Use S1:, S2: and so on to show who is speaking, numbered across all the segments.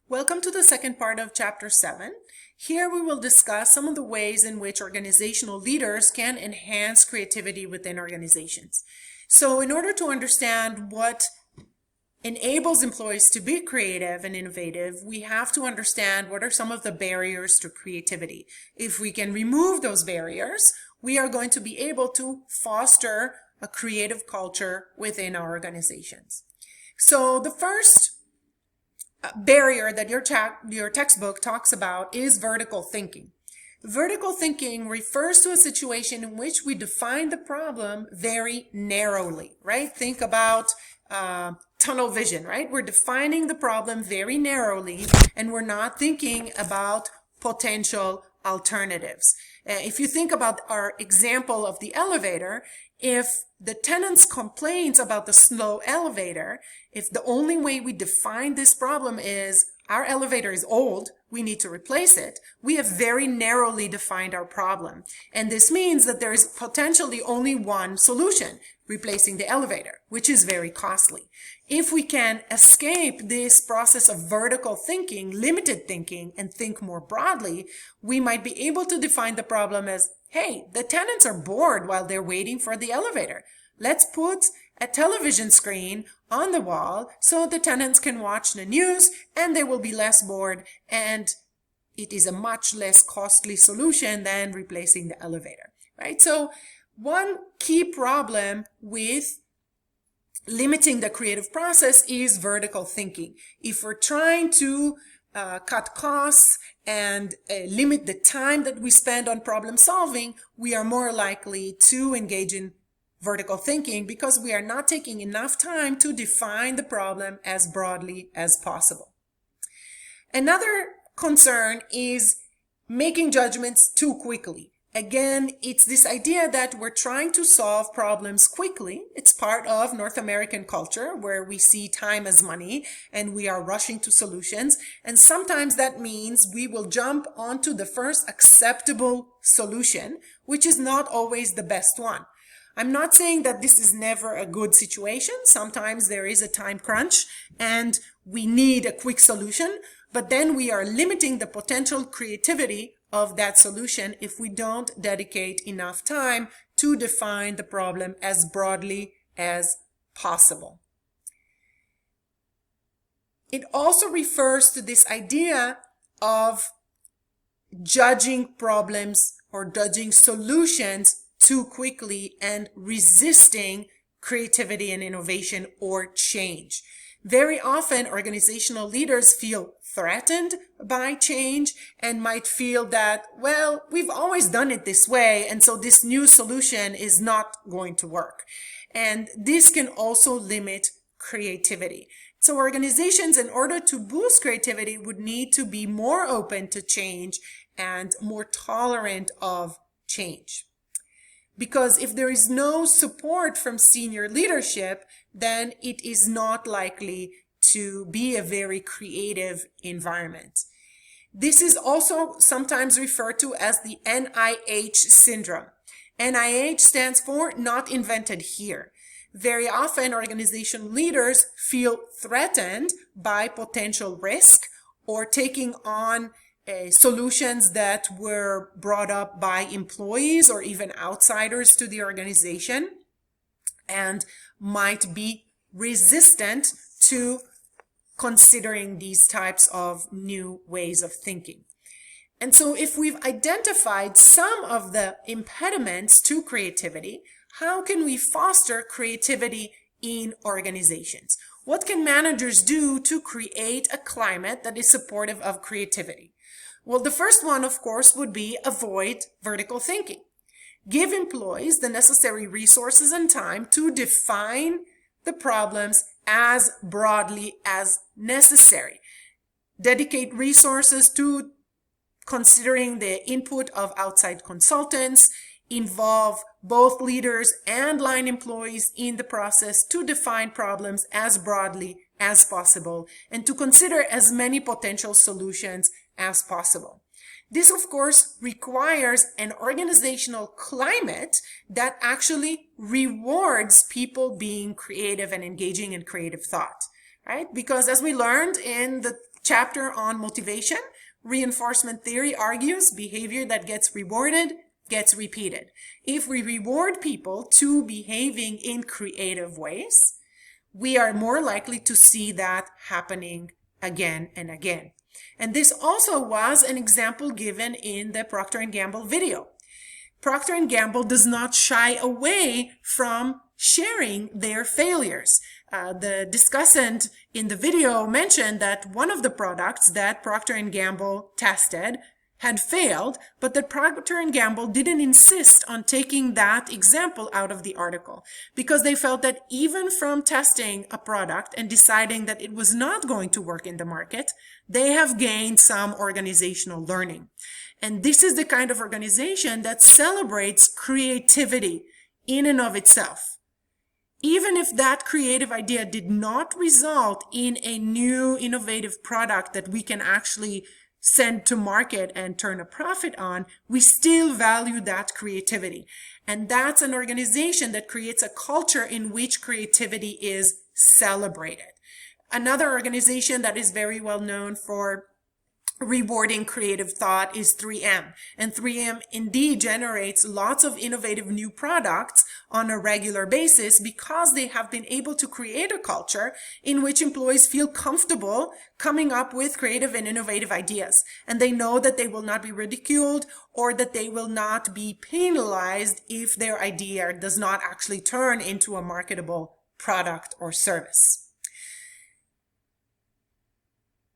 S1: Welcome to the second part of Chapter 7. Here we will discuss some of the ways in which organizational leaders can enhance creativity within organizations. So in order to understand what enables employees to be creative and innovative, we have to understand what are some of the barriers to creativity. If we can remove those barriers, we are going to be able to foster a creative culture within our organizations. So the first barrier that your textbook talks about is vertical thinking. Vertical thinking refers to a situation in which we define the problem very narrowly, right? Think about tunnel vision, right? We're defining the problem very narrowly and we're not thinking about potential alternatives. If you think about our example of the elevator, if the tenants complains about the slow elevator, if the only way we define this problem is our elevator is old, we need to replace it, we have very narrowly defined our problem. And this means that there is potentially only one solution, replacing the elevator, which is very costly. If we can escape this process of vertical thinking, limited thinking, and think more broadly, we might be able to define the problem as, hey, the tenants are bored while they're waiting for the elevator. Let's put a television screen on the wall so the tenants can watch the news and they will be less bored, and it is a much less costly solution than replacing the elevator, right? So one key problem with limiting the creative process is vertical thinking. If we're trying to cut costs and limit the time that we spend on problem solving, we are more likely to engage in vertical thinking because we are not taking enough time to define the problem as broadly as possible. Another concern is making judgments too quickly. Again, it's this idea that we're trying to solve problems quickly. It's part of North American culture where we see time as money and we are rushing to solutions. And sometimes that means we will jump onto the first acceptable solution, which is not always the best one. I'm not saying that this is never a good situation. Sometimes there is a time crunch and we need a quick solution, but then we are limiting the potential creativity of that solution if we don't dedicate enough time to define the problem as broadly as possible. It also refers to this idea of judging problems or judging solutions too quickly and resisting creativity and innovation or change. Very often, organizational leaders feel threatened by change and might feel that, well, we've always done it this way, and so this new solution is not going to work. And this can also limit creativity. So organizations, in order to boost creativity, would need to be more open to change and more tolerant of change. Because if there is no support from senior leadership, then it is not likely to be a very creative environment. This is also sometimes referred to as the NIH syndrome. NIH stands for Not Invented Here. Very often, organization leaders feel threatened by potential risk or taking on solutions that were brought up by employees or even outsiders to the organization, and might be resistant to considering these types of new ways of thinking. And so if we've identified some of the impediments to creativity, how can we foster creativity in organizations? What can managers do to create a climate that is supportive of creativity? Well, the first one, of course, would be avoid vertical thinking. Give employees the necessary resources and time to define the problems as broadly as necessary. Dedicate resources to considering the input of outside consultants. Involve both leaders and line employees in the process to define problems as broadly as possible and to consider as many potential solutions as possible. This, of course, requires an organizational climate that actually rewards people being creative and engaging in creative thought, right? Because as we learned in the chapter on motivation, reinforcement theory argues behavior that gets rewarded gets repeated. If we reward people to behaving in creative ways, we are more likely to see that happening again and again. And this also was an example given in the Procter & Gamble video. Procter & Gamble does not shy away from sharing their failures. The discussant in the video mentioned that one of the products that Procter & Gamble tested had failed, but that Procter & Gamble didn't insist on taking that example out of the article because they felt that even from testing a product and deciding that it was not going to work in the market, they have gained some organizational learning. And this is the kind of organization that celebrates creativity in and of itself. Even if that creative idea did not result in a new innovative product that we can actually send to market and turn a profit on, we still value that creativity. And that's an organization that creates a culture in which creativity is celebrated. Another organization that is very well known for rewarding creative thought is 3M. And 3M indeed generates lots of innovative new products on a regular basis because they have been able to create a culture in which employees feel comfortable coming up with creative and innovative ideas. And they know that they will not be ridiculed or that they will not be penalized if their idea does not actually turn into a marketable product or service.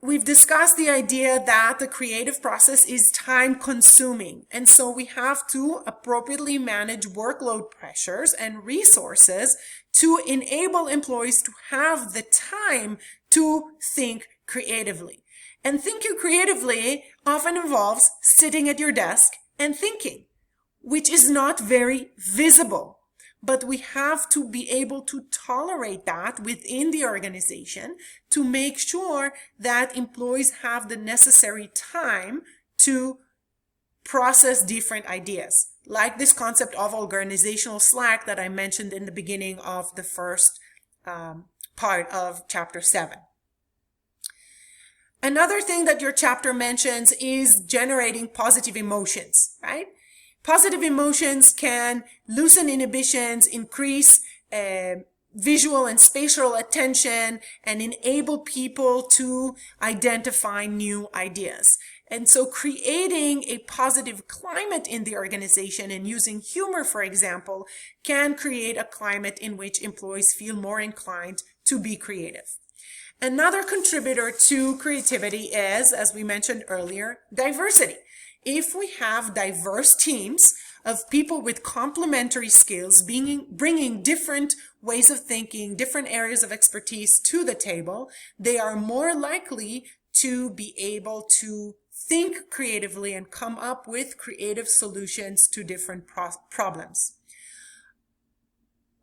S1: We've discussed the idea that the creative process is time consuming, and so we have to appropriately manage workload pressures and resources to enable employees to have the time to think creatively. And thinking creatively often involves sitting at your desk and thinking, which is not very visible. But we have to be able to tolerate that within the organization to make sure that employees have the necessary time to process different ideas, like this concept of organizational slack that I mentioned in the beginning of the first part of chapter 7. Another thing that your chapter mentions is generating positive emotions, right? Positive emotions can loosen inhibitions, increase visual and spatial attention, and enable people to identify new ideas. And so creating a positive climate in the organization and using humor, for example, can create a climate in which employees feel more inclined to be creative. Another contributor to creativity is, as we mentioned earlier, diversity. If we have diverse teams of people with complementary skills, bringing different ways of thinking, different areas of expertise to the table, they are more likely to be able to think creatively and come up with creative solutions to different problems.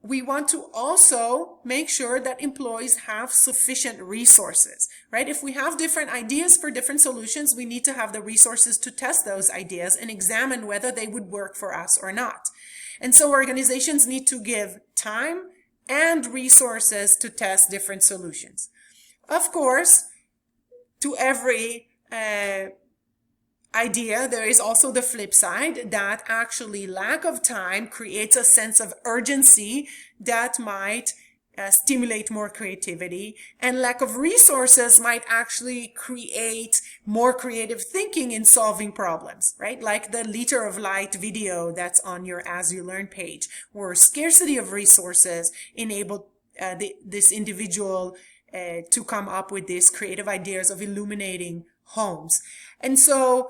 S1: We want to also make sure that employees have sufficient resources, right? If we have different ideas for different solutions, we need to have the resources to test those ideas and examine whether they would work for us or not. And so organizations need to give time and resources to test different solutions. Of course, to every idea, there is also the flip side that actually lack of time creates a sense of urgency that might stimulate more creativity, and lack of resources might actually create more creative thinking in solving problems, right? Like the Liter of Light video that's on your As You Learn page, where scarcity of resources enabled this individual to come up with these creative ideas of illuminating homes. And so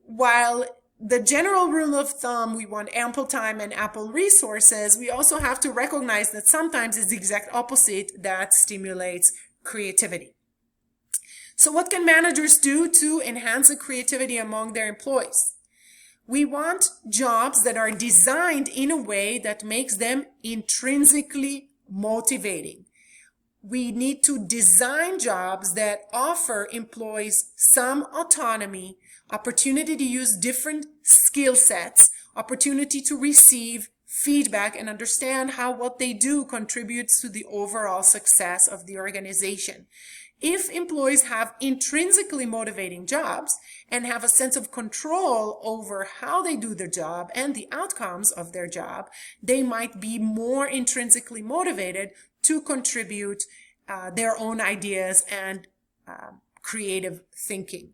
S1: while the general rule of thumb, we want ample time and ample resources, we also have to recognize that sometimes it's the exact opposite that stimulates creativity. So what can managers do to enhance the creativity among their employees? We want jobs that are designed in a way that makes them intrinsically motivating. We need to design jobs that offer employees some autonomy, opportunity to use different skill sets, opportunity to receive feedback and understand how what they do contributes to the overall success of the organization. If employees have intrinsically motivating jobs and have a sense of control over how they do their job and the outcomes of their job, they might be more intrinsically motivated to contribute their own ideas and creative thinking.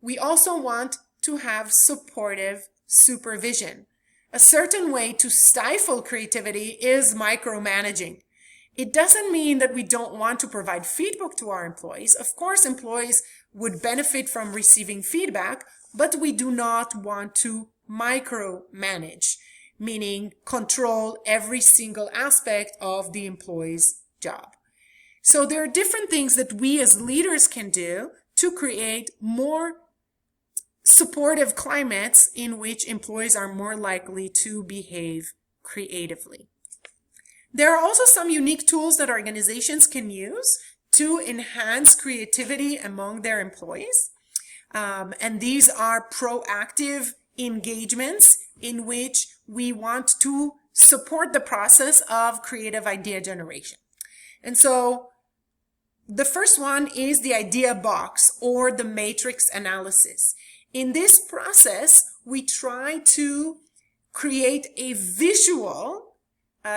S1: We also want to have supportive supervision. A certain way to stifle creativity is micromanaging. It doesn't mean that we don't want to provide feedback to our employees. Of course, employees would benefit from receiving feedback, but we do not want to micromanage, meaning control every single aspect of the employee's job. So there are different things that we as leaders can do to create more supportive climates in which employees are more likely to behave creatively. There are also some unique tools that organizations can use to enhance creativity among their employees. And these are proactive engagements in which we want to support the process of creative idea generation. And so the first one is the idea box or the matrix analysis. In this process, we try to create a visual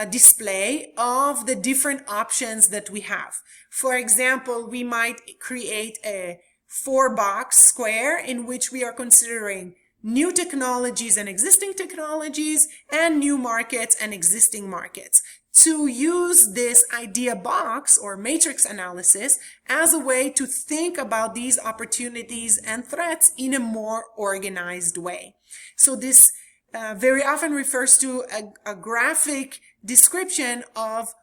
S1: display of the different options that we have. For example, we might create a 4-box square in which we are considering new technologies and existing technologies and new markets and existing markets. To use this idea box or matrix analysis as a way to think about these opportunities and threats in a more organized way. So this very often refers to a graphic description of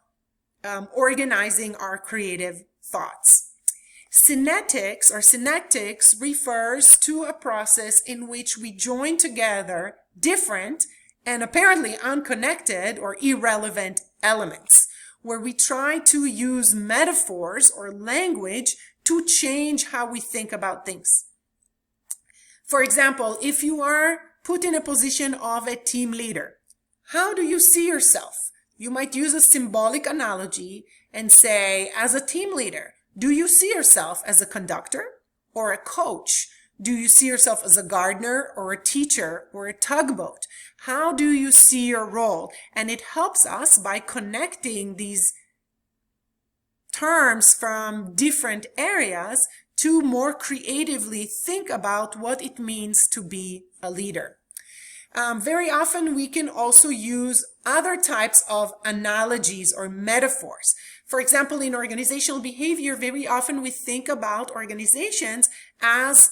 S1: organizing our creative thoughts. Synectics refers to a process in which we join together different and apparently unconnected or irrelevant elements, where we try to use metaphors or language to change how we think about things. For example, if you are put in a position of a team leader, how do you see yourself? You might use a symbolic analogy and say, as a team leader, do you see yourself as a conductor or a coach? Do you see yourself as a gardener or a teacher or a tugboat? How do you see your role? And it helps us by connecting these terms from different areas to more creatively think about what it means to be a leader. Very often we can also use other types of analogies or metaphors. For example, in organizational behavior, very often we think about organizations as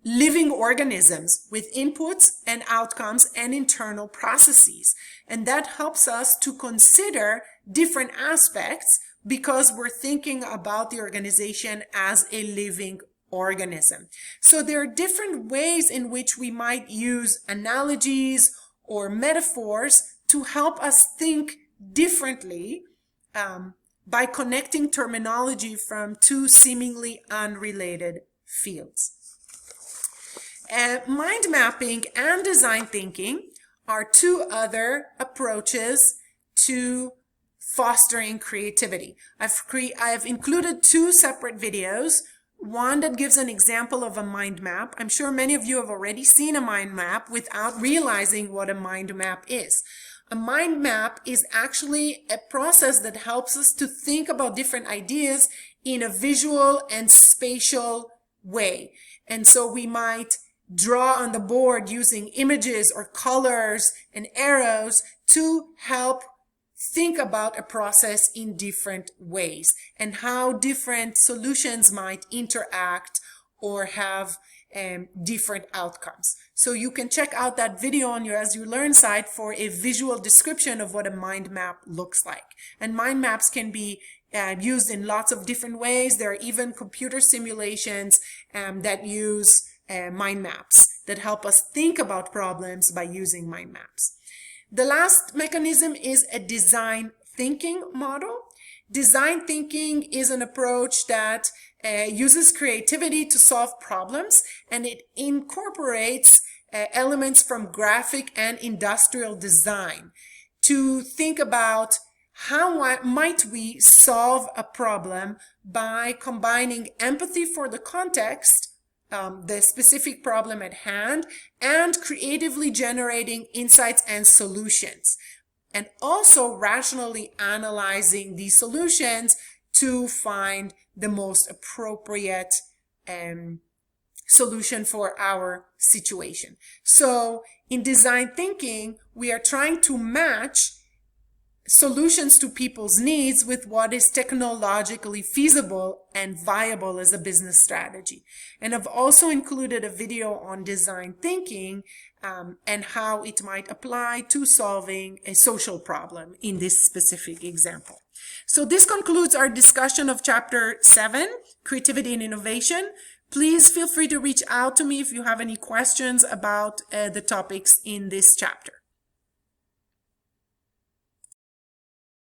S1: living organisms with inputs and outcomes and internal processes. And that helps us to consider different aspects because we're thinking about the organization as a living organism. So there are different ways in which we might use analogies or metaphors to help us think differently by connecting terminology from two seemingly unrelated fields. Mind mapping and design thinking are two other approaches to fostering creativity. I've included two separate videos. One that gives an example of a mind map. I'm sure many of you have already seen a mind map without realizing what a mind map is. A mind map is actually a process that helps us to think about different ideas in a visual and spatial way. And so we might draw on the board using images or colors and arrows to help think about a process in different ways and how different solutions might interact or have different outcomes. So you can check out that video on your As You Learn site for a visual description of what a mind map looks like. And mind maps can be used in lots of different ways. There are even computer simulations that use mind maps that help us think about problems by using mind maps. The last mechanism is a design thinking model. Design thinking is an approach that uses creativity to solve problems, and it incorporates elements from graphic and industrial design to think about how might we solve a problem by combining empathy for the context, the specific problem at hand, and creatively generating insights and solutions, and also rationally analyzing these solutions to find the most appropriate solution for our situation. So in design thinking, we are trying to match solutions to people's needs with what is technologically feasible and viable as a business strategy. And I've also included a video on design thinking and how it might apply to solving a social problem in this specific example. So this concludes our discussion of Chapter 7, Creativity and Innovation. Please feel free to reach out to me if you have any questions about the topics in this chapter.